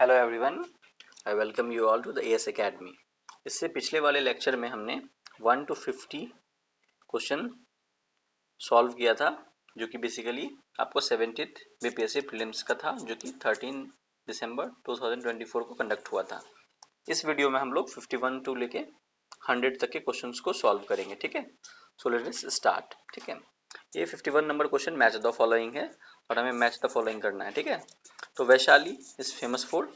Hello everyone, I welcome you all to the AS academy. इससे पिछले वाले lecture में हमने 1 to 50 क्वेश्चन सॉल्व किया था, जो कि बेसिकली आपको 70th बीपीएससी प्रीलिम्स का था, जो कि 13 दिसंबर 2024 को कंडक्ट हुआ था। इस वीडियो में हम लोग 51 टू लेके 100 तक के क्वेश्चंस को सॉल्व करेंगे। ठीक है, सो लेट अस स्टार्ट। ठीक है, ये 51 number question match the following है और हमें मैच द फॉलोइंग करना है। ठीक है, तो Vaishali is famous for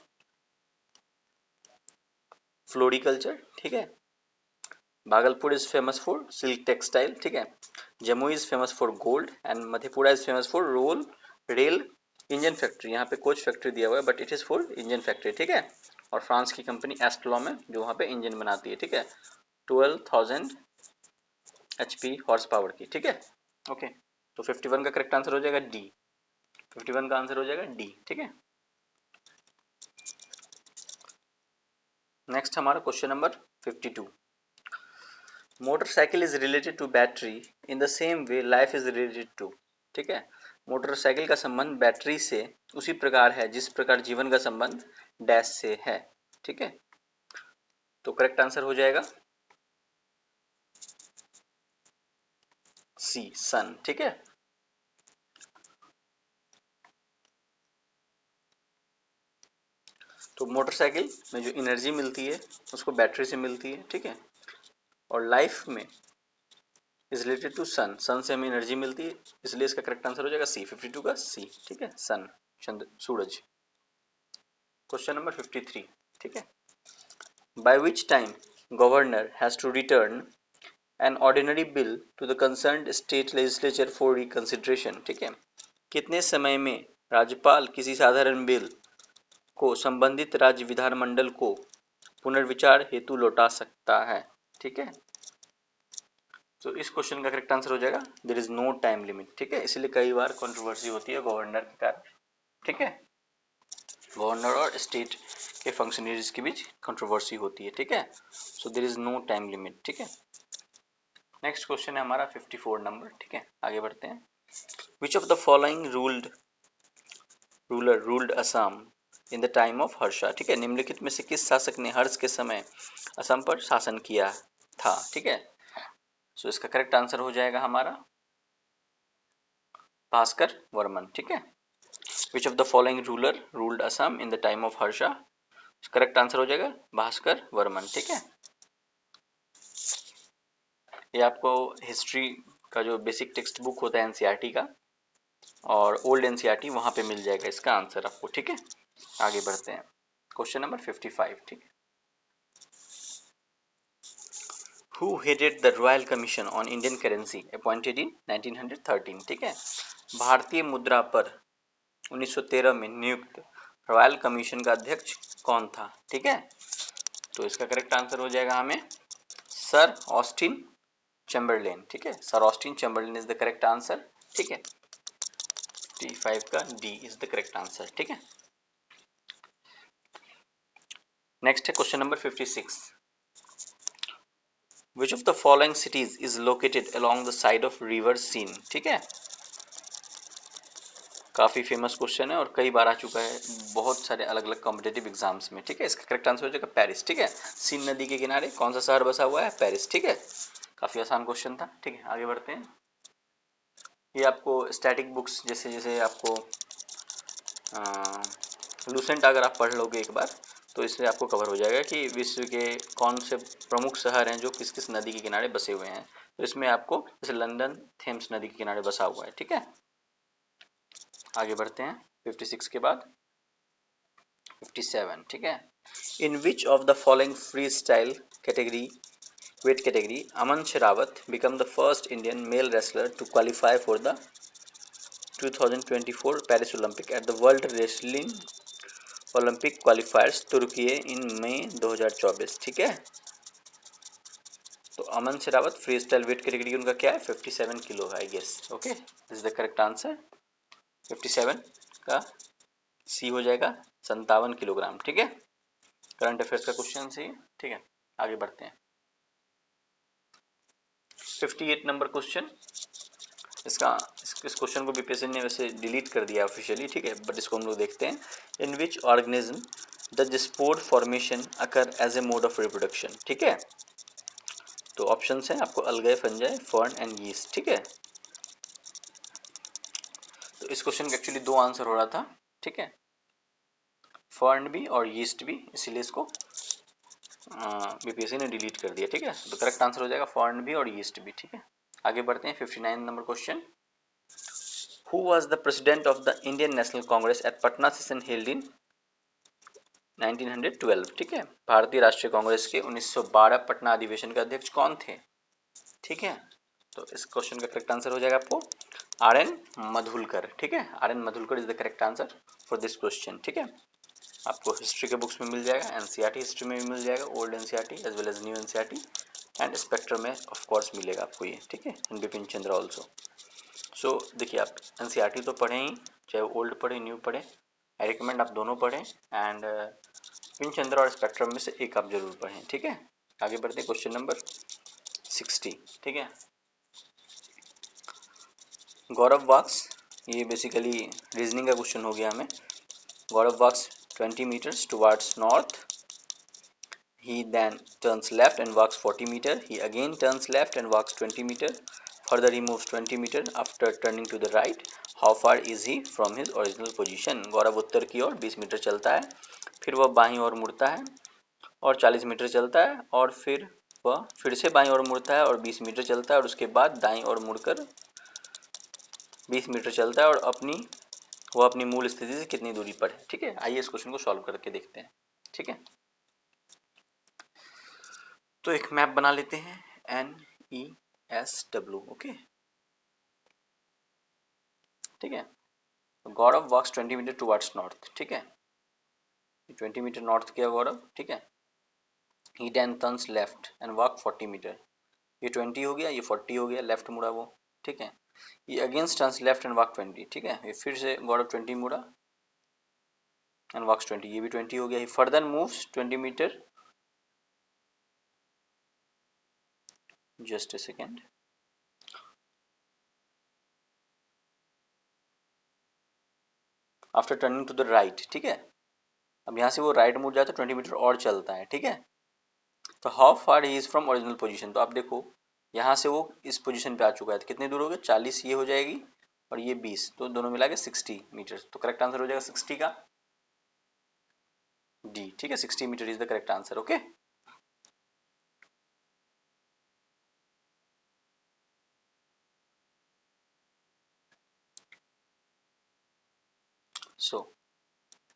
floriculture. ठीक है, Bhagalpur is famous for silk textile. ठीक है, Jamui is famous for gold and Madhepura is famous for rail engine factory. यहाँ पे कोच फैक्ट्री दिया हुआ है but it is for engine factory. ठीक है, और फ्रांस की कंपनी एस्ट्रोलॉम है जो वहाँ पे इंजन बनाती है। ठीक है, 12,000 HP हॉर्स पावर की। ठीक है, ओके, तो 51 का करेक्ट आंसर हो जाएगा डी। 51 का आंसर हो जाएगा डी। ठीक है, नेक्स्ट हमारा question number 52। Motorcycle is related to battery in the same way life is related to. ठीक है, मोटरसाइकिल का संबंध बैटरी से उसी प्रकार है जिस प्रकार जीवन का संबंध डैश से है। ठीक है, तो करेक्ट आंसर हो जाएगा सी, सन। ठीक है, तो मोटरसाइकिल में जो एनर्जी मिलती है उसको बैटरी से मिलती है। ठीक है, और लाइफ में इज रिलेटेड टू सन, सन से हमें एनर्जी मिलती है, इसलिए इसका करेक्ट आंसर हो जाएगा सी, 52 का सी। ठीक है, सन, चंद्र, सूरज। Question number 53। ठीक है, by which time governor has to return an ordinary bill to the concerned state legislature for reconsideration. ठीक है, कितने समय में राज्यपाल किसी साधारण बिल को संबंधित राज्य विधानमंडल को पुनर्विचार हेतु लौटा सकता है। ठीक है, तो इस क्वेश्चन का करेक्ट आंसर हो जाएगा there is no time limit. ठीक है, इसलिए कई बार कंट्रोवर्सी होती है गवर्नर के कारण। ठीक है, गवर्नर और स्टेट के फंक्शनरीज के बीच कंट्रोवर्सी होती है। ठीक है, so there is no time limit. ठीक है, नेक्स्ट क्वेश्चन है हमारा 54 नंबर। ठीक है, आगे बढ़ते हैं। विच of the following ruler ruled Assam in the time of Harsha. ठीक है, निम्नलिखित में से किस शासक ने हर्ष के समय असम पर शासन किया था। ठीक है, सो इसका करेक्ट आंसर हो जाएगा हमारा भास्कर वर्मन। ठीक है, which of the following ruler ruled Assam in the time of Harsha, correct answer हो जाएगा भास्कर वर्मन। ठीक है, ये आपको हिस्ट्री का जो बेसिक टेक्स्ट बुक होता है एनसीईआरटी का और ओल्ड एनसीईआरटी वहां पे मिल जाएगा इसका आंसर आपको। ठीक है, आगे बढ़ते हैं। Question number 55। ठीक है, Who headed the Royal Commission on Indian Currency appointed in 1913। ठीक है, भारतीय मुद्रा पर 1913 में नियुक्त रॉयल कमीशन का अध्यक्ष कौन था। ठीक है, तो इसका करेक्ट आंसर हो जाएगा हमें सर ऑस्टिन चैम्बरलेन। ठीक है, sir Austin Chamberlain is the correct answer. ठीक है, T5 का D is the correct answer. ठीक है, नेक्स्ट है question number 56। Which of the following cities is located along the side of river Seine. ठीक है, काफ़ी फेमस क्वेश्चन है और कई बार आ चुका है बहुत सारे अलग अलग कॉम्पिटेटिव एग्जाम्स में। ठीक है, इसका करेक्ट आंसर हो जाएगा पेरिस। ठीक है, सीन नदी के किनारे कौन सा शहर बसा हुआ है, पेरिस। ठीक है, काफ़ी आसान क्वेश्चन था। ठीक है, आगे बढ़ते हैं। ये आपको स्टैटिक बुक्स जैसे जैसे आपको लूसेंट अगर आप पढ़ लोगे एक बार तो इससे आपको कवर हो जाएगा कि विश्व के कौन से प्रमुख शहर हैं जो किस किस नदी के किनारे बसे हुए हैं। तो इसमें आपको जैसे लंदन थेम्स नदी के किनारे बसा हुआ है। ठीक है, आगे बढ़ते हैं 56 के बाद 57। ठीक है, in which of the following freestyle category weight category Aman Sherawat become the first Indian male wrestler to qualify for the 2024 Paris Olympic at the world wrestling Olympic qualifiers Turkey in May 2024। ठीक है, तो Aman Sherawat freestyle weight category उनका क्या है 57 kilo है I guess. Okay, this is the correct answer. 57 का C हो जाएगा 57 किलोग्राम। ठीक है, करंट अफेयर्स का क्वेश्चन सी। ठीक है, आगे बढ़ते हैं। 58 नंबर क्वेश्चन, इस क्वेश्चन को बीपीएससी ने वैसे डिलीट कर दिया ऑफिशियली। ठीक है, बट इसको हम लोग देखते हैं। In which organism the spore formation occur as a mode of reproduction. ठीक है, तो ऑप्शन है आपको अलगे, फंजाई, फर्न एंड यीस्ट। ठीक है, तो इस क्वेश्चन का एक्चुअली दो आंसर हो रहा था। ठीक है, फर्न भी और यीस्ट भी, इसीलिए इसको बीपीएससी ने डिलीट कर दिया। ठीक है, तो करेक्ट आंसर हो जाएगा फर्न भी और यीस्ट भी। ठीक है, आगे बढ़ते हैं 59 number question. Who was the president of the Indian National Congress at Patna session held in 1912। ठीक है, भारतीय राष्ट्रीय कांग्रेस के 1912 पटना अधिवेशन के अध्यक्ष कौन थे? ठीक है, तो इस क्वेश्चन का करेक्ट आंसर हो जाएगा आपको आर एन मधुलकर। ठीक है, R N Madhulkar is the correct answer for this question. ठीक है, आपको हिस्ट्री के बुक्स में मिल जाएगा, एनसीईआरटी हिस्ट्री में भी मिल जाएगा, old NCERT as well as new NCERT and Spectrum में ऑफ कोर्स मिलेगा आपको ये। ठीक है, and Bipin Chandra also. So देखिए, आप एनसीईआरटी तो पढ़ें ही, चाहे ओल्ड पढ़े न्यू पढ़े, आई रिकमेंड आप दोनों पढ़ें, एंड बिपिन चंद्र और स्पेक्ट्रम में से एक आप जरूर पढ़ें। ठीक है, आगे बढ़ते हैं क्वेश्चन नंबर 60। ठीक है, गौरव वॉक्स, ये बेसिकली रीजनिंग का क्वेश्चन हो गया हमें। गौरव walks 20 meters towards north. He then turns left and walks 40 meter. He again turns left and walks 20 meter. Further he moves 20 meter after turning to the right. How far is he from his original position? गौरव उत्तर की ओर 20 metre चलता है, फिर वह बाईं ओर मुड़ता है और 40 metre चलता है, और फिर वह फिर से बाईं ओर मुड़ता है और 20 मीटर चलता है, और उसके बाद दाईं ओर मुड़कर 20 मीटर चलता है, और वह अपनी मूल स्थिति से कितनी दूरी पर है। ठीक है, आइए इस क्वेश्चन को सॉल्व करके देखते हैं। ठीक है, तो एक मैप बना लेते हैं, NESW। ओके, ठीक है, Gaurav walks 20 metre towards north. ठीक है, 20 मीटर नॉर्थ किया गौरव। ठीक है, he then turns left and walk 40 metre. ये 20 हो गया, ये 40 हो गया, लेफ्ट मुड़ा वो। ठीक है, ये against turns left and walk 20। ठीक है, ये फिर से गौरव 20 मुड़ा एंड वॉक्स 20, ये भी 20 हो गया। He further moves 20 metre, just a second, after turning to the right. ठीक है, अब यहाँ से वो राइट मुड़ जाता है, 20 मीटर और चलता है। ठीक है, तो how far he is from original position, तो आप देखो यहाँ से वो इस पोजीशन पे आ चुका है, तो कितनी दूर हो गया, 40 ये हो जाएगी और ये 20, तो दोनों मिला के 60 मीटर। तो करेक्ट आंसर हो जाएगा 60 का डी। ठीक है, 60 metre is the correct answer. Okay, so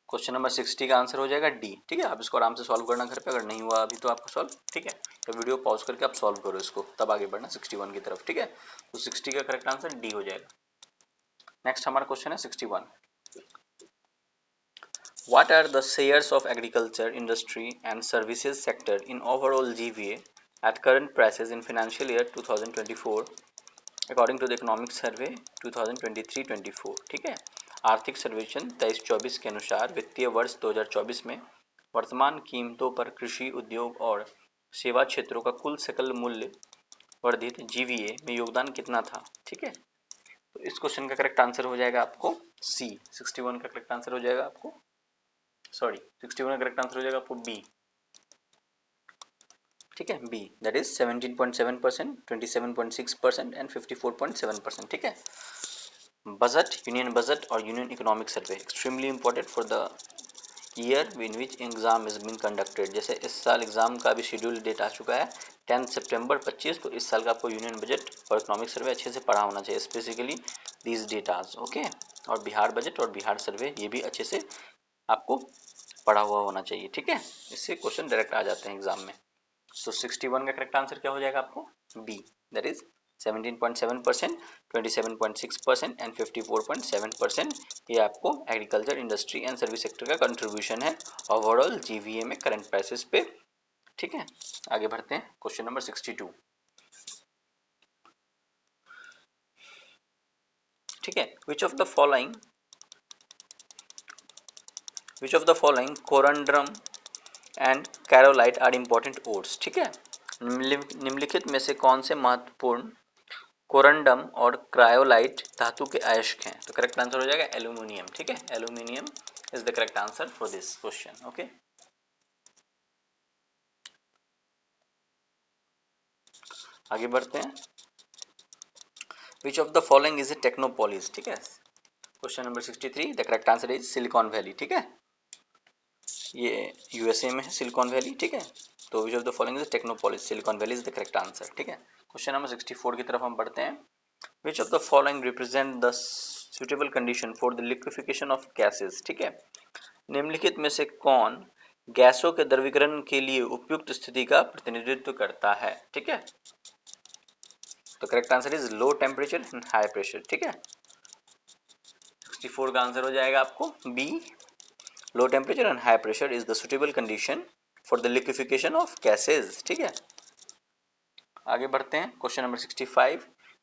question number 60 का आंसर हो जाएगा डी। ठीक है, आप इसको आराम से सॉल्व करना घर पे, अगर नहीं हुआ अभी तो आपको सॉल्व। ठीक है, तो वीडियो पॉज करके आप सॉल्व करो इसको, तब आगे बढ़ना 61 की तरफ। ठीक है, तो 60 का करेक्ट आंसर डी हो जाएगा। नेक्स्ट हमारा क्वेश्चन है 61। What are the shares of agriculture, industry and services sector in overall GVA at current prices in financial year 2024 according to the economic survey 2023-24? ठीक है, आर्थिक सर्वेक्षण 23-24 के अनुसार वित्तीय वर्ष 2024 में वर्तमान कीमतों पर कृषि, उद्योग और सेवा क्षेत्रों का कुल सकल मूल्य वर्धित जीवीए में योगदान कितना था? ठीक है, तो इस क्वेश्चन का करेक्ट आंसर हो जाएगा आपको सी। 61 का करेक्ट आंसर हो जाएगा आपको, सॉरी 61 का करेक्ट आंसर हो जाएगा आपको बी। ठीक है, बी, दैट इज 17.7%, 27.6% एंड 54.7%। ठीक है, बजट, यूनियन बजट और union economic survey extremely important for the year in which exam is been conducted. जैसे इस साल एग्जाम का भी शेड्यूल डेट आ चुका है 10 सितंबर 25, तो इस साल का आपको यूनियन बजट और इकोनॉमिक सर्वे अच्छे से पढ़ा होना चाहिए, स्पेसिफिकली दीज डेटाज। ओके, और बिहार बजट और बिहार सर्वे ये भी अच्छे से आपको पढ़ा हुआ होना चाहिए। ठीक है, इससे क्वेश्चन डायरेक्ट आ जाते हैं एग्जाम में। सो 61 का करेक्ट आंसर क्या हो जाएगा आपको बी, दैट इज 17.7%, 27.6% एंड 54.7%। ये आपको agriculture, industry and service sector का कंट्रीब्यूशन है ओवरऑल जीवीए में करंट प्राइसेस पे। ठीक है, आगे बढ़ते हैं क्वेश्चन नंबर 62। ठीक है, which of the following corundum and carrollite are important ores. ठीक है, निम्नलिखित में से कौन से महत्वपूर्ण कोरंडम और क्रायोलाइट धातु के अयस्क हैं? तो करेक्ट आंसर हो जाएगा एल्यूमिनियम। ठीक है, aluminium is the correct answer for this question. Okay, आगे बढ़ते हैं. विच of the following is a Technopolis. ठीक है, question number 63. The correct answer is silicon valley. ठीक है, ये यूएसए में है सिलिकॉन वैली. ठीक है, तो विच of the following is Technopolis, silicon valley is the correct answer. ठीक है, क्वेश्चन नंबर 64 की तरफ हम बढ़ते हैं. विच of the following represent the suitable condition for the liquefaction of gases. ठीक है, निम्नलिखित में से कौन गैसों के द्रवीकरण के लिए उपयुक्त स्थिति का प्रतिनिधित्व करता है. ठीक है, तो correct answer is low temperature and high pressure. ठीक है, 64 का आंसर हो जाएगा आपको B. Low temperature and high pressure is the suitable condition for the liquefaction of gases. ठीक है, आगे बढ़ते हैं. Question number 65.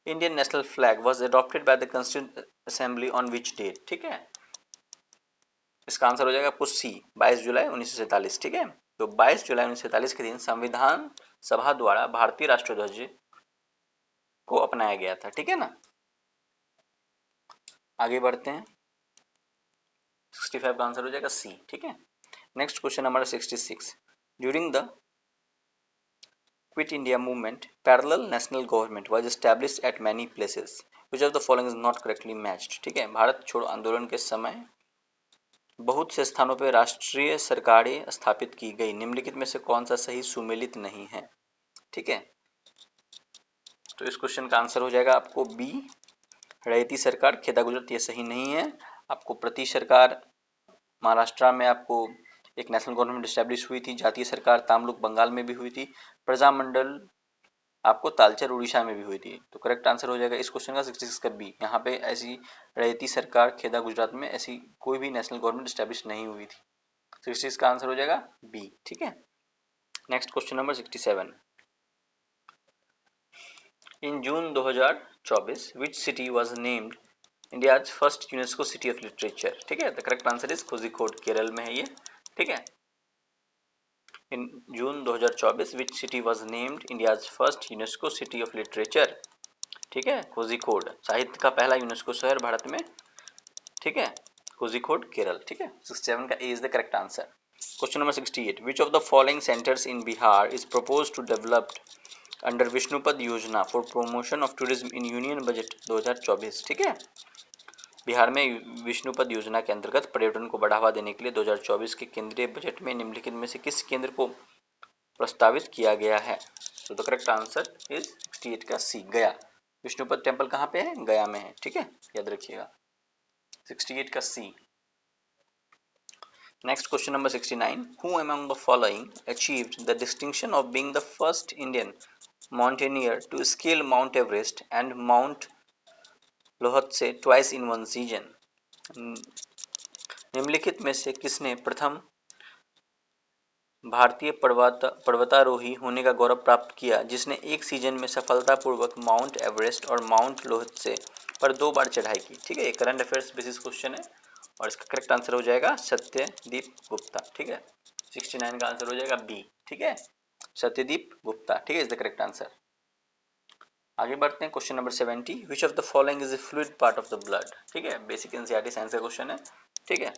Indian national flag was adopted by the constituent assembly on which date. ठीक है, इसका आंसर हो जाएगा आपको सी, 22 जुलाई 1947. ठीक है, तो 22 जुलाई 1947 के दिन संविधान सभा द्वारा भारतीय राष्ट्रध्वज को अपनाया गया था. ठीक है ना, आगे बढ़ते हैं. 65 का आंसर हो जाएगा सी. ठीक है, next question number 66. During the quit India movement parallel national government was established eight many places. Which of the following is not correctly matched. ठीक है, भारत छोड़ो आंदोलन के समय बहुत से स्थानों पर राष्ट्रीय सरकारें स्थापित की गई. निम्नलिखित में से कौन सा सही सुमेलित नहीं है. ठीक है, तो इस क्वेश्चन का आंसर हो जाएगा आपको बी, रैयती सरकार खेदा गुजरात. ये सही नहीं है. आपको प्रति सरकार महाराष्ट्र में आपको एक नेशनल गवर्नमेंट एस्टेब्लिश हुई थी. जातीय सरकार तामलुक बंगाल में भी हुई थी. प्रजामंडल आपको तालचर उड़ीसा में भी हुई थी. तो करेक्ट आंसर हो जाएगा इस क्वेश्चन का 66 का बी. यहाँ पे ऐसी रैयती सरकार खेदा गुजरात में ऐसी कोई भी नेशनल गवर्नमेंट एस्टेब्लिश नहीं हुई थी. 66 का आंसर हो जाएगा बी. ठीक है, next question number 67. In June 2024 which city was named India's first UNESCO city of literature. ठीक है, the correct answer is Kozhikode. Kerala में है ये. ठीक है, इन जून 2024 which city was named India's first UNESCO city of literature. ठीक है, कोझिकोड साहित्य का पहला यूनेस्को शहर भारत में. ठीक है, कोझिकोड केरल. ठीक है, 67 का A is the correct answer. Question number 68. Which of the following centres in Bihar is proposed to developed under Vishnupad Yojana for promotion of tourism in union budget 2024. ठीक है, बिहार में विष्णुपद योजना के अंतर्गत पर्यटन को बढ़ावा देने के लिए 2024 के केंद्रीय बजट में निम्नलिखित में से किस केंद्र को प्रस्तावित किया गया है. तो द करेक्ट आंसर इज 68 का सी, गया. विष्णुपद टेम्पल कहाँ पे है, गया में है. ठीक है, याद रखिएगा 68 का C. Next question number 69. Who among the following achieved the distinction of being the first Indian mountaineer to scale Mount Everest and Mount Lhotse twice in one season. निम्नलिखित में से किसने प्रथम भारतीय पर्वतारोही होने का गौरव प्राप्त किया जिसने एक सीजन में सफलतापूर्वक माउंट एवरेस्ट और माउंट लोहत्से पर 2 बार चढ़ाई की. ठीक है, ये करंट अफेयर्स बेसिस क्वेश्चन है और इसका करेक्ट आंसर हो जाएगा सत्यदीप गुप्ता. ठीक है, 69 का आंसर हो जाएगा बी. ठीक है, सत्यदीप गुप्ता. ठीक है, इज द करेक्ट आंसर. आगे बढ़ते हैं. Question number 70. Which of the following is a fluid part of the blood. ठीक है, बेसिक एनसीईआरटी साइंस का क्वेश्चन है. ठीक है,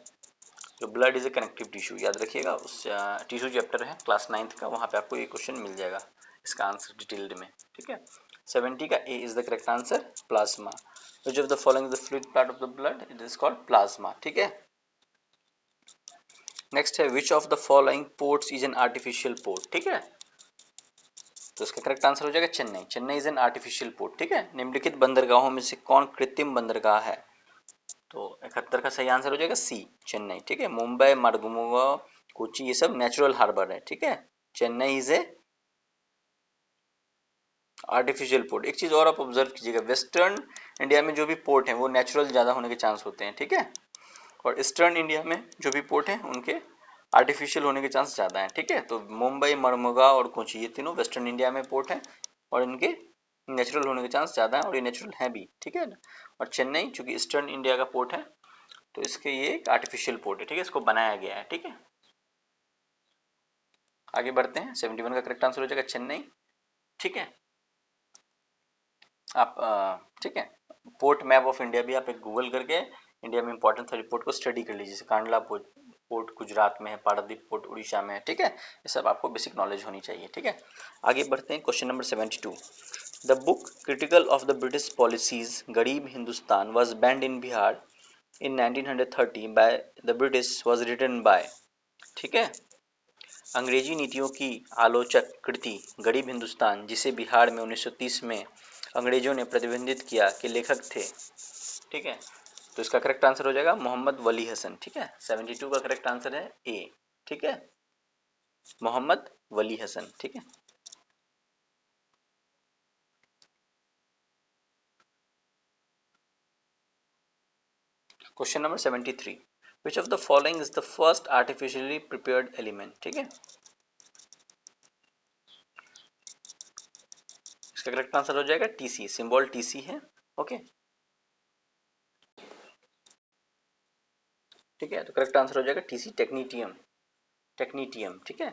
जो blood is a connective tissue, याद रखिएगा. उस टिश्यू चैप्टर है क्लास 9th का, वहाँ पे आपको ये क्वेश्चन मिल जाएगा इसका आंसर डिटेल्ड में. ठीक है, 70 का A is the correct answer, plasma. Which of the following is the fluid part of the blood, it is called plasma. ठीक है, नेक्स्ट है which of the following ports is an artificial port. ठीक है, तो इसका correct answer हो जाएगा Chennai. Chennai is an artificial port. ठीक है, निम्नलिखित बंदरगाहों में से कौन कृत्रिम बंदरगाह है. तो 71 का सही आंसर हो जाएगा सी, चेन्नई. ठीक है, मुंबई, मडगमुगा, कोची ये सब नेचुरल हार्बर है. ठीक है, Chennai is a artificial port. एक चीज और आप ऑब्जर्व कीजिएगा, वेस्टर्न इंडिया में जो भी पोर्ट हैं वो नेचुरल ज्यादा होने के चांस होते हैं. ठीक है, और ईस्टर्न इंडिया में जो भी पोर्ट हैं उनके आर्टिफिशियल होने के चांस ज़्यादा हैं. ठीक है, तो मुंबई, मडमुगा और कोची ये तीनों वेस्टर्न इंडिया में पोर्ट हैं और इनके नेचुरल होने के चांस ज़्यादा हैं और ये नेचुरल हैं भी. ठीक है, और चेन्नई चूंकि ईस्टर्न इंडिया का पोर्ट है तो इसके ये एक आर्टिफिशियल पोर्ट है. ठीक है, इसको बनाया गया है. ठीक है, आगे बढ़ते हैं. 71 का करेक्ट आंसर हो जाएगा चेन्नई. ठीक है, आप ठीक है, पोर्ट मैप ऑफ इंडिया भी आप एक गूगल करके इंडिया में इंपॉर्टेंट 30 पोर्ट को स्टडी कर लीजिए, जैसे कांडला पोर्ट गुजरात में है, पारादीप पोर्ट उड़ीसा में है, ठीक है। ये सब आपको बेसिक नॉलेज होनी चाहिए, ठीक है। आगे बढ़ते हैं, question number 72। The book critical of the British policies Garib Hindustan was banned in Bihar in 1930 by the British was written by, ठीक है। अंग्रेजी नीतियों की आलोचक कृति गरीब हिंदुस्तान, जिसे बिहार में 1930 में अंग्रेजों ने प्रतिबंधित किया, के लेखक थे, ठीक है। तो इसका करेक्ट आंसर हो जाएगा मोहम्मद वली हसन, ठीक है। 72 का करेक्ट आंसर है ए, ठीक है, मोहम्मद वली हसन, ठीक है। Question number 73, which of the following is the first artificially prepared element, ठीक है। इसका करेक्ट आंसर हो जाएगा टीसी, सिंबल टीसी है, ओके, ठीक है। तो करेक्ट आंसर हो जाएगा टीसी, टेक्नीटियम, टेक्नीटियम, ठीक है।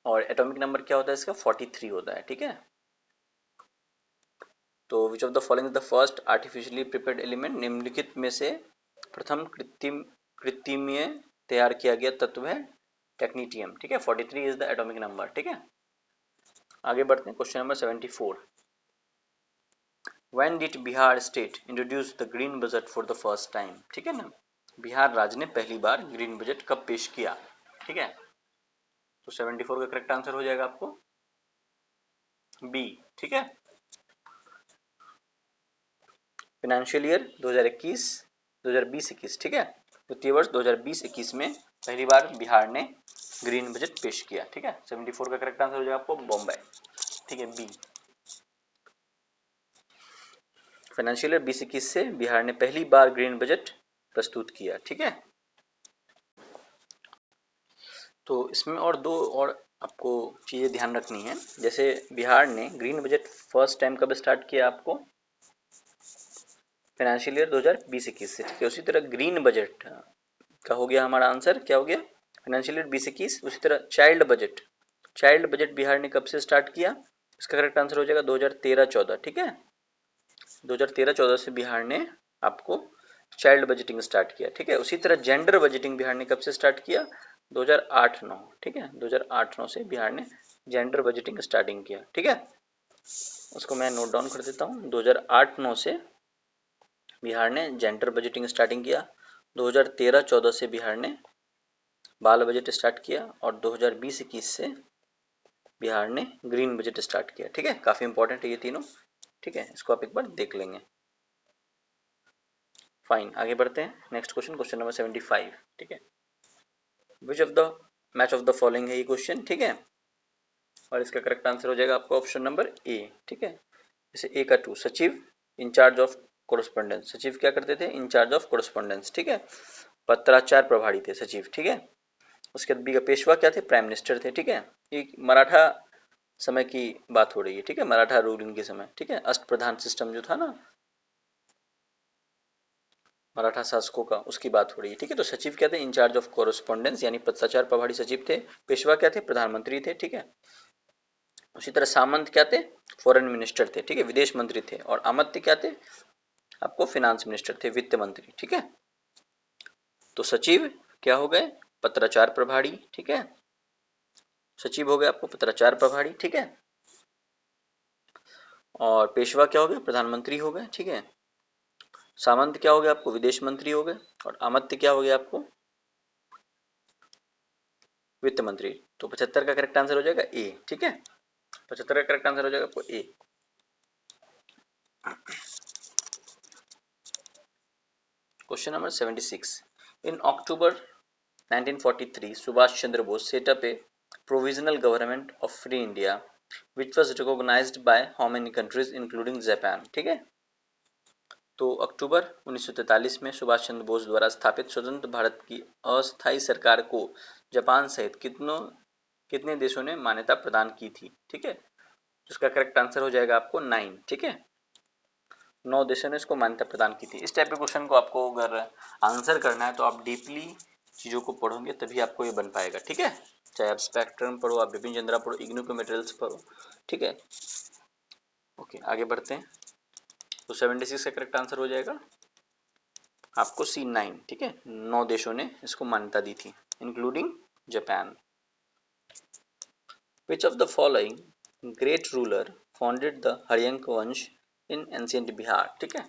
और एटॉमिक नंबर क्या होता है इसका, 43 होता है, ठीक है। तो विच of the following is the first artificially prepared element, निम्नलिखित में से प्रथम कृत्रिमीय तैयार किया गया तत्व है टेक्नीटियम, ठीक है। 43 इज द एटॉमिक नंबर, ठीक है। आगे बढ़ते हैं, question number 74। When did Bihar state introduce the green budget for the first time, ठीक है ना। बिहार राज्य ने पहली बार ग्रीन बजट कब पेश किया, ठीक है। तो 74 का करेक्ट आंसर हो जाएगा आपको बी, ठीक है। फाइनेंशियल ईयर 2021 ठीक है, वित्तीय वर्ष 2020-21 में पहली बार बिहार ने ग्रीन बजट पेश किया, ठीक है। 74 का करेक्ट आंसर हो जाएगा आपको बॉम्बे, ठीक है, बी। फाइनेंशियल ईयर 2021 से बिहार ने पहली बार ग्रीन बजट प्रस्तुत किया, ठीक है। तो इसमें और दो और आपको चीज़ें ध्यान रखनी है, जैसे बिहार ने ग्रीन बजट फर्स्ट टाइम कब स्टार्ट किया आपको, फाइनेंशियल ईयर 2020-21 से, ठीक है। उसी तरह ग्रीन बजट का हो गया हमारा आंसर, क्या हो गया, फाइनेंशियल ईयर 2021। उसी तरह चाइल्ड बजट बिहार ने कब से स्टार्ट किया, इसका करेक्ट आंसर हो जाएगा 2013-14, ठीक है। 2013-14 से बिहार ने आपको चाइल्ड बजटिंग स्टार्ट किया, ठीक है। उसी तरह जेंडर बजटिंग बिहार ने कब से स्टार्ट किया, 2008-9, ठीक है। 2008-9 से बिहार ने जेंडर बजटिंग स्टार्टिंग किया, ठीक है। उसको मैं नोट डाउन कर देता हूँ, 2008-9 से बिहार ने जेंडर बजटिंग स्टार्टिंग किया, 2013-14 से बिहार ने बाल बजट स्टार्ट किया, और 2020-21 से बिहार ने ग्रीन बजट स्टार्ट किया, ठीक है। काफ़ी इंपॉर्टेंट है ये तीनों, ठीक है। इसको आप एक बार देख लेंगे। फाइन, आगे बढ़ते हैं, नेक्स्ट क्वेश्चन, क्वेश्चन नंबर 75, ठीक है। Which of the match of the following है ये क्वेश्चन, ठीक है। और इसका करेक्ट आंसर हो जाएगा आपको ऑप्शन नंबर ए, ठीक है। जैसे ए का 2, सचिव इंचार्ज ऑफ कोरस्पोंडेंस, सचिव क्या करते थे, इंचार्ज ऑफ कोरस्पोंडेंस, ठीक है। पत्राचार प्रभारी थे सचिव, ठीक है। उसके बाद बी का पेशवा क्या थे, प्राइम मिनिस्टर थे, ठीक है। ये मराठा समय की बात हो रही है, ठीक है, मराठा रूलिंग के समय, ठीक है। अष्टप्रधान सिस्टम जो था ना मराठा शासकों का, उसकी बात हो रही है, ठीक है। तो सचिव क्या थे, इंचार्ज ऑफ कोरस्पोंडेंस यानी पत्राचार प्रभारी सचिव थे। पेशवा क्या थे, प्रधानमंत्री थे, ठीक है। उसी तरह सामंत क्या थे, फॉरेन मिनिस्टर थे, ठीक है, विदेश मंत्री थे। और अमात्य क्या थे, आपको फिनांस मिनिस्टर थे, वित्त मंत्री, ठीक है। तो सचिव क्या हो गए, पत्राचार प्रभारी, ठीक है। सचिव हो गए आपको पत्राचार प्रभारी, ठीक है। और पेशवा क्या हो गए, प्रधानमंत्री हो गए, ठीक है। सामंत क्या हो गया आपको, विदेश मंत्री हो गए। और अमात्य क्या हो गया आपको, वित्त मंत्री। तो 75 का करेक्ट आंसर हो जाएगा ए, ठीक है। 75 का करेक्ट आंसर हो जाएगा आपको A. Question number 76, in October 1943 Subhash Chandra Bose set up a provisional government of free India which was recognized by how many countries including Japan, ठीक है। तो अक्टूबर 1943 में सुभाष चंद्र बोस द्वारा स्थापित स्वतंत्र भारत की अस्थायी सरकार को जापान सहित कितने देशों ने मान्यता प्रदान की थी, ठीक है। उसका करेक्ट आंसर हो जाएगा आपको 9, ठीक है। 9 देशों ने इसको मान्यता प्रदान की थी। इस टाइप के क्वेश्चन को आपको अगर आंसर करना है तो आप डीपली चीज़ों को पढ़ोगे तभी आपको ये बन पाएगा, ठीक है। चाहे आप स्पेक्ट्रम पढ़ो, आप बिपिन चंद्रा पढ़ो, इग्नू के मटेरियल्स पढ़ो, ठीक है। ओके, आगे बढ़ते हैं। तो 76 का करेक्ट आंसर हो जाएगा आपको C9, ठीक है, 9 देशों ने इसको मान्यता दी थी, including Japan. Which of the following great ruler founded the Haryanka वंश इन एंशिएंट बिहार, ठीक है,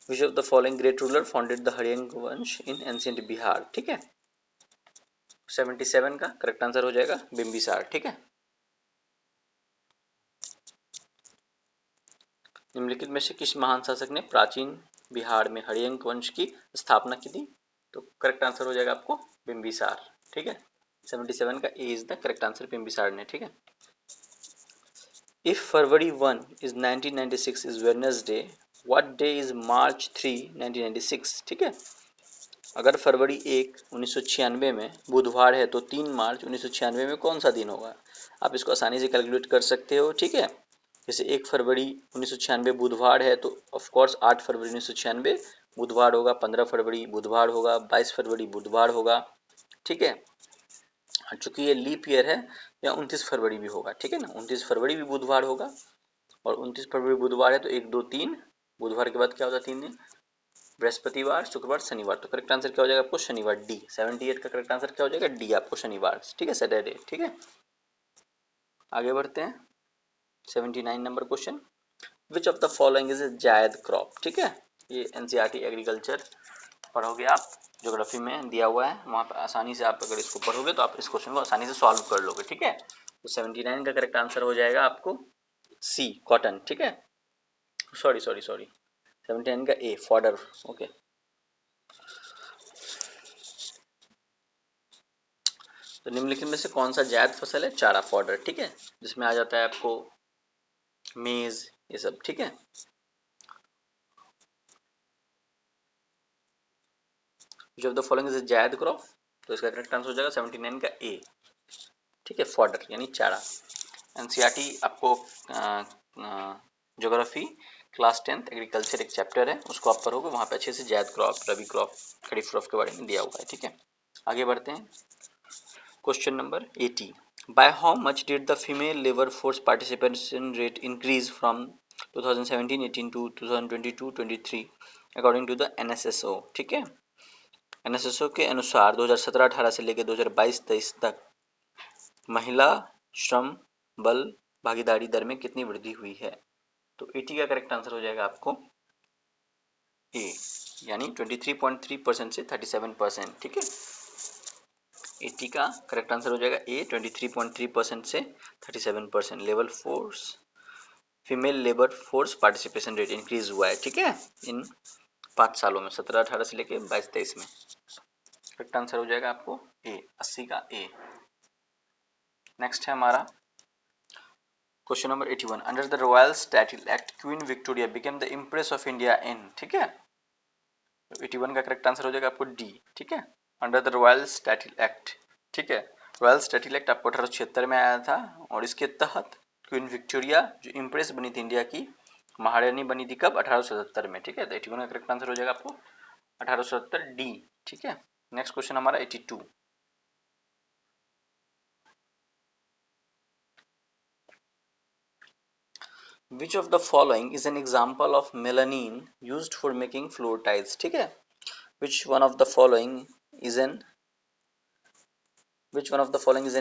which of the following great ruler founded the Haryanka वंश इन एंशिएंट बिहार, ठीक है। 77 का करेक्ट आंसर हो जाएगा बिंबिसार, ठीक है। निम्नलिखित में से किस महान शासक ने प्राचीन बिहार में हर्यंक वंश की स्थापना की थी? तो करेक्ट आंसर हो जाएगा आपको बिंबिसार, ठीक है। 77 का A is the correct answer, Bimbisara ने, ठीक है। If February 1 is 1996 is Wednesday, what day is March 3 1996, ठीक है। अगर फरवरी 1 1996 में बुधवार है तो 3 मार्च 1996 में कौन सा दिन होगा? आप इसको आसानी से कैलकुलेट कर सकते हो, ठीक है। जैसे 1 फरवरी 1996 बुधवार है तो ऑफ कोर्स 8 फरवरी 1996 बुधवार होगा, 15 फरवरी बुधवार होगा, 22 फरवरी बुधवार होगा, ठीक है। चूंकि ये लीप ईयर है, या 29 फरवरी भी होगा, ठीक है ना, 29 फरवरी भी बुधवार होगा, और 29 फरवरी बुधवार है तो 1 2 3 बुधवार के बाद क्या होता है 3 दिन, बृहस्पतिवार, शुक्रवार, शनिवार। तो करेक्ट आंसर क्या हो जाएगा आपको शनिवार, डी। 78 का करेक्ट आंसर क्या हो जाएगा, डी आपको शनिवार, ठीक है, सैटरडे, ठीक है। आगे बढ़ते हैं 79 number question. Which of the following is a जायद क्रॉप, ठीक है। ये एनसीईआरटी एग्रीकल्चर पढ़ोगे आप, ज्योग्राफी में दिया हुआ है, वहाँ पर आसानी से आप अगर इसको पढ़ोगे तो आप इस क्वेश्चन को आसानी से सॉल्व कर लोगे, ठीक है। तो 79 का करेक्ट आंसर हो जाएगा आपको सी, कॉटन, ठीक है। सॉरी सॉरी सॉरी, 79 का ए, फॉडर, ओके। तो निम्नलिखित में से कौन सा जायद फसल है, चारा, फॉडर, ठीक है, जिसमें आ जाता है आपको मेज, ये सब, ठीक है। Which of the following is जायद क्रॉप, तो इसका करेक्ट आंसर हो जाएगा 79 का ए, ठीक है, फॉडर यानी चारा। एनसीईआरटी आपको ज्योग्राफी क्लास 10th एग्रीकल्चर एक चैप्टर है, उसको आप पढ़ोगे, वहाँ पे अच्छे से जायद क्रॉप, रबी क्रॉप, खरीफ क्रॉप के बारे में दिया हुआ है, ठीक है। आगे बढ़ते हैं question number 80। By how much did the female labor force participation rate increase from 2017-18 to 2022-23 according to the NSSO, ठीक है। NSSO के अनुसार 2017-18 से लेकर 2022-23 तक महिला श्रम बल भागीदारी दर में कितनी वृद्धि हुई है? तो 80 का करेक्ट आंसर हो जाएगा आपको ए, यानी 23.3% से 37%, ठीक है। 80 का करेक्ट आंसर हो जाएगा ए, 23.3% से 37%। Level force, female labour force participation rate increase हुआ है, ठीक है, इन 5 सालों में, 17-18 से लेके 22-23 में। करेक्ट आंसर हो जाएगा आपको ए, 80 का ए। नेक्स्ट है हमारा question number 81। Under the royal statute act queen Victoria became the impress of India in, ठीक है। 81 का करेक्ट आंसर हो जाएगा आपको डी, ठीक है, under the royal statute act, ठीक है। रॉयल स्टैट्यूट एक्ट आपको 1876 में आया था, और इसके तहत क्वीन विक्टोरिया जो इम्प्रेस बनी थी इंडिया की, महारानी बनी थी कब, 1877 में, ठीक है। तो 81 का करेक्ट आंसर हो जाएगा आपको 1877 डी, ठीक है। नेक्स्ट क्वेश्चन हमारा 82। Which of the following is an example of melamine used for making floor tiles, ठीक है। Which one of the following is an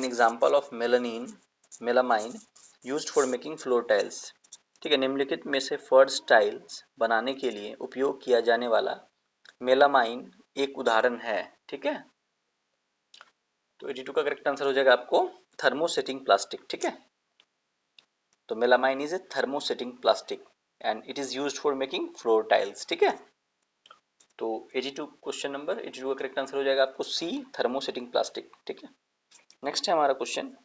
example of melamine used for making floor tiles, ठीक है। निम्नलिखित में से फर्श tiles बनाने के लिए उपयोग किया जाने वाला मेलामाइन एक उदाहरण है, ठीक है। तो 82 का करेक्ट आंसर हो जाएगा आपको थर्मोसेटिंग प्लास्टिक, ठीक है। तो melamine is a thermosetting plastic and it is used for making floor tiles, ठीक है। तो 82 क्वेश्चन नंबर 82 का करेक्ट आंसर हो जाएगा आपको सी, थर्मोसेटिंग प्लास्टिक, ठीक है। नेक्स्ट है हमारा क्वेश्चन,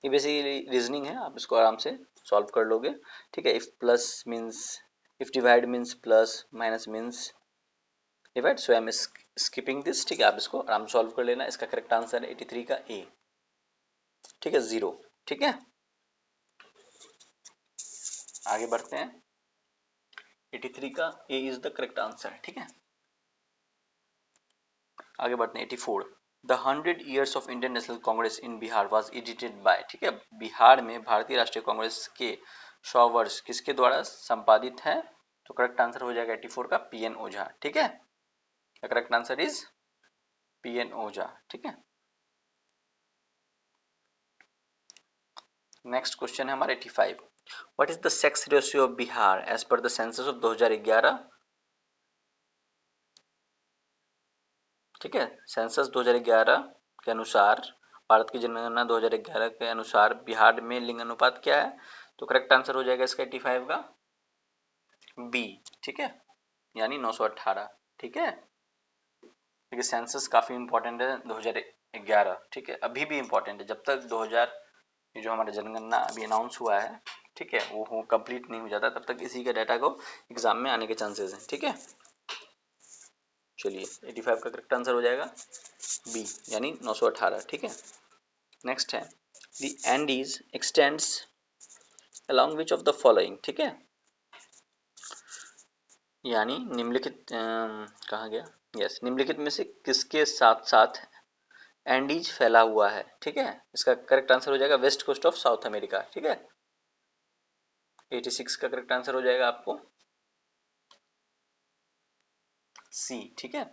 ये बेसिकली रीजनिंग है, आप इसको आराम से सॉल्व कर लोगे, ठीक है। If plus means, if divide means plus, minus means divide, so I am skipping this, ठीक है। आप इसको आराम से सॉल्व कर लेना। इसका करेक्ट आंसर है 83 का ए, ठीक है, 0, ठीक है। आगे बढ़ते हैं 83 का A is the correct answer, ठीक है। आगे बढ़ते हैं 84। The 100 years of Indian National Congress in Bihar was edited by, ठीक है। बिहार में भारतीय राष्ट्रीय कांग्रेस के 100 वर्ष किसके द्वारा संपादित है, तो करेक्ट आंसर हो जाएगा 84 का पीएन ओझा। ठीक है, the correct answer is P N Ojha. ठीक है, नेक्स्ट क्वेश्चन है हमारा 85। What is the sex ratio of Bihar as per the census of 2011। ठीक है, सेंसस 2011 के अनुसार, भारत की जनगणना 2011 के अनुसार बिहार में लिंग अनुपात क्या है? तो करेक्ट आंसर हो जाएगा इसका 85 का बी। ठीक है, यानी 918। ठीक है, क्योंकि सेंसस काफी इंपॉर्टेंट है 2011। ठीक है, अभी भी इंपॉर्टेंट है, जब तक 2000 जो हमारा जनगणना अभी अनाउंस हुआ है, ठीक है, वो कंप्लीट नहीं हो जाता तब तक इसी का डाटा को एग्जाम में आने के चांसेस हैं। ठीक है, चलिए 85 का करेक्ट आंसर हो जाएगा बी, यानी 918। ठीक है, नेक्स्ट है the Andes x tends along which of the following. ठीक है, यानी निम्नलिखित कहाँ गया, यस, निम्नलिखित में से किसके साथ साथ एंडीज फैला हुआ है? ठीक है, इसका करेक्ट आंसर हो जाएगा west coast of South America. ठीक है, 86 का करेक्ट आंसर हो जाएगा आपको सी। ठीक है,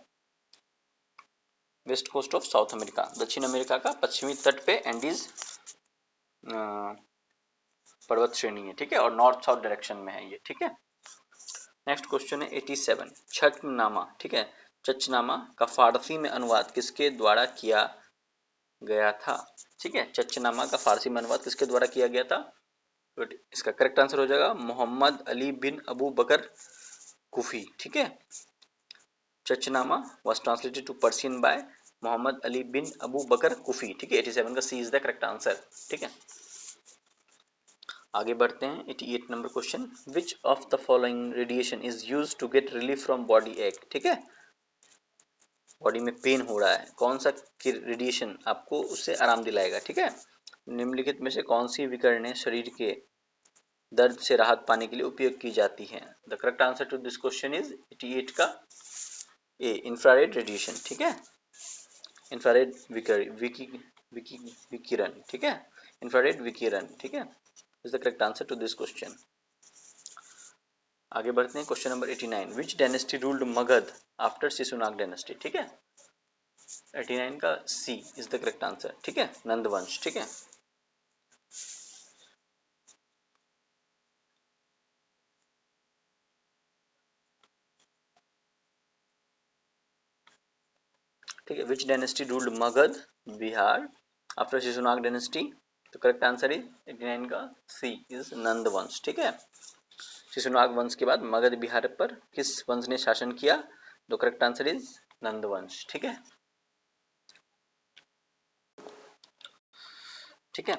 west coast of South America, दक्षिण अमेरिका का पश्चिमी तट पे एंडीज पर्वत श्रेणी है। ठीक है, और नॉर्थ साउथ डायरेक्शन में है ये। ठीक है, नेक्स्ट क्वेश्चन है 87, छठनामा। ठीक है, चचनामा का फारसी में अनुवाद किसके द्वारा किया गया था? ठीक है, चचनामा का फारसी में अनुवाद किसके द्वारा किया गया था? तो इसका करेक्ट आंसर हो जाएगा मोहम्मद अली बिन अबू बकर कुफी। ठीक है, Chachnama was translated to Persian by Mohammad Ali बिन अबू बकर कुफी। ठीक है, 87 का C is the correct answer. ठीक है, आगे बढ़ते हैं 88 number question, which of the following radiation is use to get relief from body ache. ठीक है, बॉडी में पेन हो रहा है, कौन सा रेडिएशन आपको उससे आराम दिलाएगा? ठीक है, निम्नलिखित में से कौन सी विकिरणें शरीर के दर्द से राहत पाने के लिए उपयोग की जाती हैं? The correct answer to this question is 88 का ए, इंफ्रारेड रेडिएशन। ठीक है, इंफ्रारेड विकिरण। ठीक है, इंफ्रारेड विकिरण। ठीक है, is the correct answer to this question. आगे बढ़ते हैं question number 89, which dynasty ruled Magadh after Shishunag dynasty. ठीक है, 89 का C is the correct answer. ठीक है, नंदवंश। ठीक है, ठीक है, which dynasty ruled Magadh Bihar after Shishunag dynasty? तो करेक्ट आंसर इज 89 का सी इज नंदवंश। ठीक है, शिशुनाग वंश के बाद मगध बिहार पर किस वंश ने शासन किया? तो करेक्ट आंसर इज नंदवंश। ठीक है, ठीक है,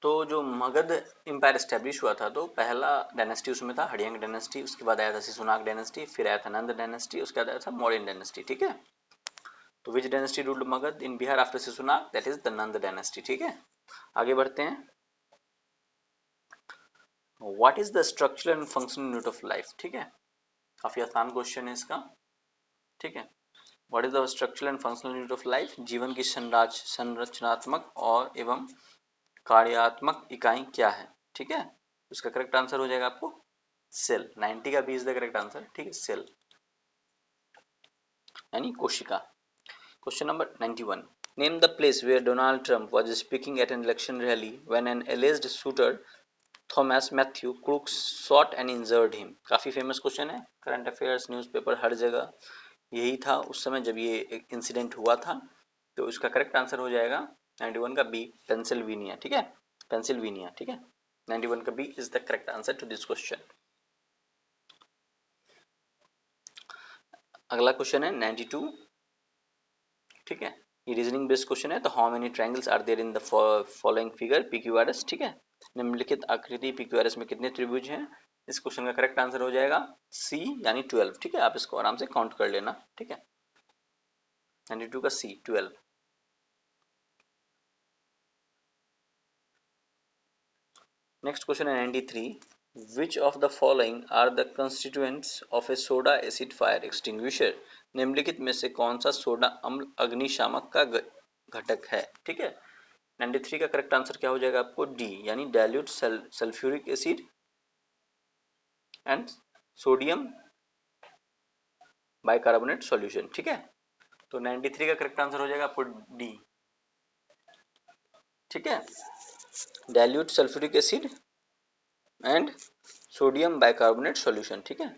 तो जो मगध एम्पायर स्टैब्लिश हुआ था, तो पहला डायनेस्टी उसमें था हड़ियंग डायनेस्टी, उसके बाद आया था शिशुनाग डायनेस्टी, फिर आया था नंद डायनेस्टी, उसके बाद आया था मौर्यन डायनेस्टी। ठीक है, तो which dynasty ruled Magadh in Bihar after Shishunag? That is the Nand dynasty. ठीक है, आगे बढ़ते हैं, what is the structural and functional unit of life? ठीक है, काफी आसान क्वेश्चन है इसका। ठीक है, what is the structural and functional unit of life? जीवन की संरचनात्मक और एवं कार्यात्मक इकाई क्या है? ठीक है, उसका करेक्ट आंसर हो जाएगा आपको सेल। 90 का B is the correct answer. ठीक है, सेल यानी कोशिका। Question number 91, name the place where Donald Trump was speaking at an election rally when an alleged shooter Thomas Matthew Crooks shot and injured him. काफी famous question है, current affairs newspaper हर जगह यही था उस समय जब ये एक इंसिडेंट हुआ था। तो इसका करेक्ट आंसर हो जाएगा 91 का बी, पेंसिल्वेनिया। ठीक है, पेंसिल्वेनिया। ठीक है, 91 का B is the correct answer to this question. अगला क्वेश्चन है 92। ठीक है, ये रीजनिंग बेस्ड क्वेश्चन है। तो how many triangles are there in the following figure PQRS? ठीक है, निम्नलिखित आकृति पीक्यूआरएस में कितने त्रिभुज हैं? इस क्वेश्चन का करेक्ट आंसर हो जाएगा सी, यानी 12। ठीक है, आप इसको आराम से काउंट कर लेना। ठीक है, 92 का सी 12। नेक्स्ट क्वेश्चन है 93, which of the following are the constituents of a soda acid fire extinguisher? निम्नलिखित में से कौन सा सोडा अम्ल अग्निशामक का घटक है? ठीक है, 93 का करेक्ट आंसर क्या हो जाएगा आपको डी, यानी dilute sulphuric acid and sodium bicarbonate solution, ठीक है। तो 93 का करेक्ट आंसर हो जाएगा आपको डी, ठीक है, dilute sulphuric acid and sodium bicarbonate solution, ठीक है।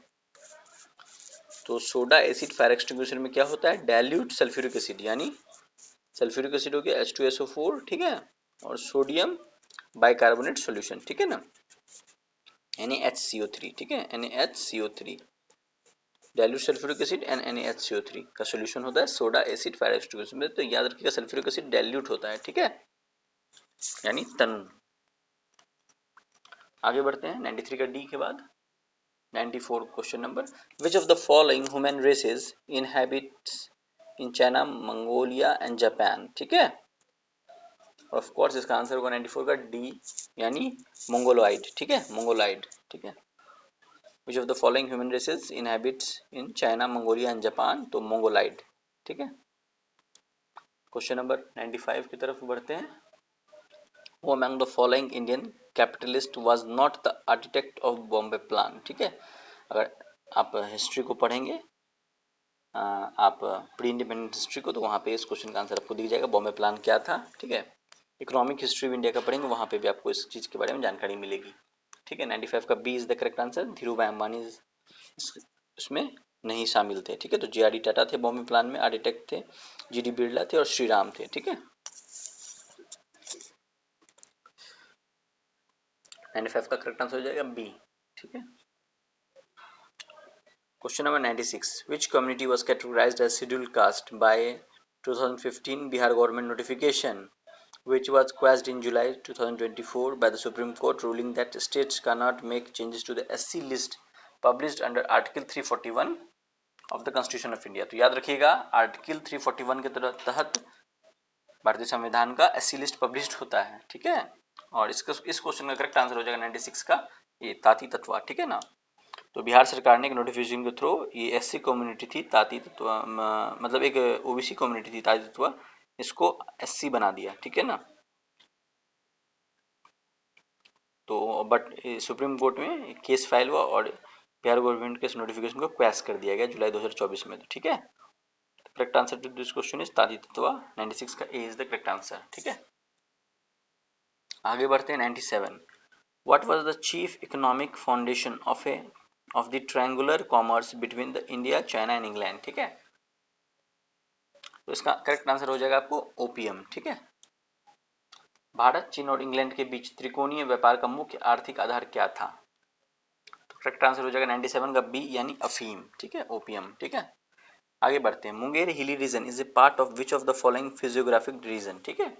तो सोडा एसिड फायर एक्सटिंग्विशर में क्या होता है, डाइल्यूट सल्फ्यूरिक एसिड, यानी सल्फ्यूरिक एसिड हो गया H2SO4, ठीक है, और सोडियम बाइकार्बोनेट सॉल्यूशन, ठीक है ना, NaHCO3, ठीक है, NaHCO3, dilute sulphuric acid and NaHCO3 का सॉल्यूशन होता है सोडा एसिड फायर एक्सटिंग्विशर में। तो याद रखिएगा सल्फ्यूरिक एसिड डाइल्यूट होता है, ठीक है, यानी तनु। आगे बढ़ते हैं 93 का डी के बाद 94 question number, which of the following human races inhabits in China, Mongolia and Japan, ठीक है। ऑफ कोर्स इसका आंसर होगा 94 का डी, यानी मंगोलॉइड, ठीक है, मंगोलॉइड, ठीक है। Which of the following human races inhabits in China, Mongolia and Japan, तो मंगोलाइड, ठीक है। क्वेश्चन नंबर 95 की तरफ बढ़ते हैं, Who among the following Indian capitalist was not the architect of Bombay plan, ठीक है। अगर आप हिस्ट्री को पढ़ेंगे, आप प्री इंडिपेंडेंट हिस्ट्री को, तो वहाँ पे इस क्वेश्चन का आंसर आपको दिख जाएगा, बॉम्बे प्लान क्या था, ठीक है। इकोनॉमिक हिस्ट्री ऑफ इंडिया का पढ़ेंगे, वहाँ पे भी आपको इस चीज़ के बारे में जानकारी मिलेगी, ठीक है। 95 का B is the correct answer, Dhirubhai Ambani इसमें नहीं शामिल थे, ठीक है। तो JRD टाटा थे बॉम्बे प्लान में, आर्किटेक्ट थे, GD बिरला थे और श्री राम थे, ठीक है। 95 का करेक्ट आंसर हो जाएगा बी, ठीक है। Question number 96, which community was categorised as scheduled caste by 2015 Bihar government notification which was quashed in July 2024 by the Supreme Court, ruling that states cannot make changes to the SC list published under Article 341 of the Constitution of India। तो याद रखिएगा article 341 के तहत भारतीय संविधान का SC list published होता है, ठीक है। और इस क्वेश्चन का करेक्ट आंसर हो जाएगा 96 का ये ताती तत्वा, ठीक है ना। तो बिहार सरकार ने एक नोटिफिकेशन के थ्रू ये SC कम्युनिटी थी ताती तत्वा, मतलब एक OBC कम्युनिटी थी ताती तत्वा, इसको SC बना दिया, ठीक है ना। तो बट सुप्रीम कोर्ट में केस फाइल हुआ और बिहार गवर्नमेंट के इस नोटिफिकेशन को क्वैश कर दिया गया जुलाई 2024 में, तो ठीक है। Correct answer to this question is ताती तत्वा, 96 का A is the correct answer, ठीक है। आगे बढ़ते हैं 97, what was the chief economic foundation of the triangular commerce between the India, China and England, ठीक है। तो इसका करेक्ट आंसर हो जाएगा आपको ओपीएम, ठीक है। भारत, चीन और इंग्लैंड के बीच त्रिकोणीय व्यापार का मुख्य आर्थिक आधार क्या था, तो करेक्ट आंसर हो जाएगा 97 का बी, यानी अफीम, ठीक है, ओपीएम, ठीक है। आगे बढ़ते हैं, Munger hilly region is a part of which of the following physiographic region, ठीक है।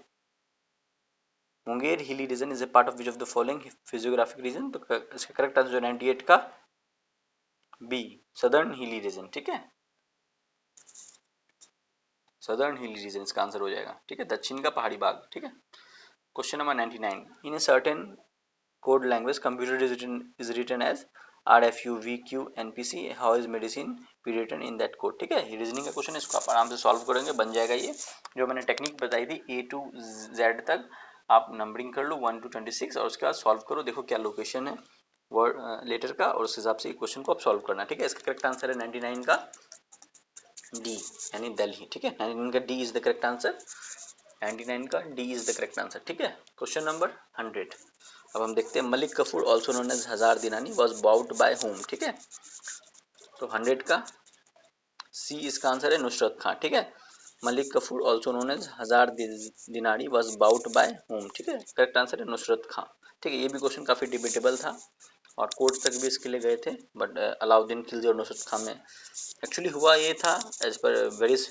Munger hilly region is a part of which of the following physiographic region, तो इसका करेक्ट आंसर 98 का बी, सदर्न हिली रीजन, ठीक है। सदर्न हिली रीजन इसका answer हो जाएगा, ठीक है, दक्षिण का पहाड़ी भाग, ठीक है। Question number 99, in a certain code language computer is written as RFUVQNPC, how is medicine be written in that code, ठीक है। रीजनिंग का क्वेश्चन, इसको आप आराम से सॉल्व करेंगे, बन जाएगा ये। जो मैंने टेक्निक बताई थी A to Z तक आप नंबरिंग कर लो 1 to 26 और उसके बाद सॉल्व करो, देखो क्या लोकेशन है वर्ड लेटर का, और उस हिसाब से क्वेश्चन को आप सॉल्व करना, ठीक है। इसका करेक्ट आंसर है 99 का डी, यानी दिल्ली, ठीक है। 99 का D is the correct answer, 99 का D is the correct answer, ठीक है। क्वेश्चन नंबर 100, अब हम देखते हैं, Malik Kafur also known as Hazar Dinari was bought by whom, ठीक है। तो 100 का सी इसका आंसर है नुसरत खां, ठीक है। Malik Kafur also known as Hazar Dinari was bought by whom, ठीक है, करेक्ट आंसर है नुसरत खां, ठीक है। ये भी क्वेश्चन काफ़ी डिबेटेबल था और कोर्ट तक भी इसके लिए गए थे, बट अलाउद्दीन खिलजी और नुसरत खां में एक्चुअली हुआ ये था, as per various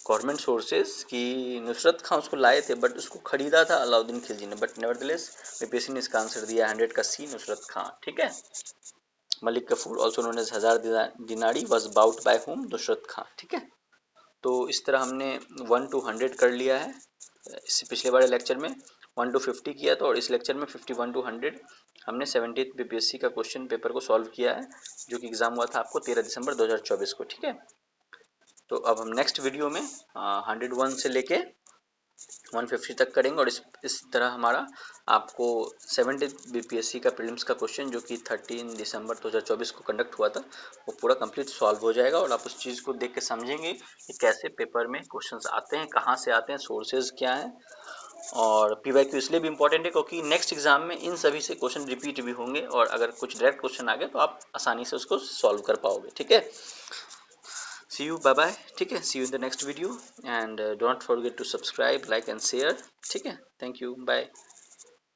government sources कि नुसरत खां उसको लाए थे, बट उसको खरीदा था अलाउद्दीन खिलजी ने, बट नेवरदलेस बीपीएससी ने इसका आंसर दिया 100 का सी, नुसरत खां, ठीक है। Malik Kafur also known as Hazar Dinari was bought by home, Nusrat Khan, ठीक है। तो इस तरह हमने 1 to 100 कर लिया है, इससे पिछले वाले लेक्चर में 1 to 50 किया था, और इस लेक्चर में 51 to 100 हमने 70th बीपीएससी का क्वेश्चन पेपर को सॉल्व किया है, जो कि एग्जाम हुआ था आपको 13 दिसंबर 2024 को, ठीक है। तो अब हम नेक्स्ट वीडियो में 101 से लेके 150 तक करेंगे। और इस तरह हमारा आपको 70 बीपीएससी का प्रीलिम्स का क्वेश्चन जो कि 13 दिसंबर 2024 को कंडक्ट हुआ था वो पूरा कंप्लीट सॉल्व हो जाएगा। और आप उस चीज़ को देख के समझेंगे कि कैसे पेपर में क्वेश्चंस आते हैं, कहाँ से आते हैं, सोर्सेज क्या हैं। और पीवाईक्यू इसलिए भी इंपॉर्टेंट है क्योंकि नेक्स्ट एग्जाम में इन सभी से क्वेश्चन रिपीट भी होंगे, और अगर कुछ डायरेक्ट क्वेश्चन आ गए तो आप आसानी से उसको सॉल्व कर पाओगे। ठीक है, सी यू, बाय बाय। ठीक है, see you in the next video and don't forget to subscribe, like and share. ठीक है, थैंक यू, बाय।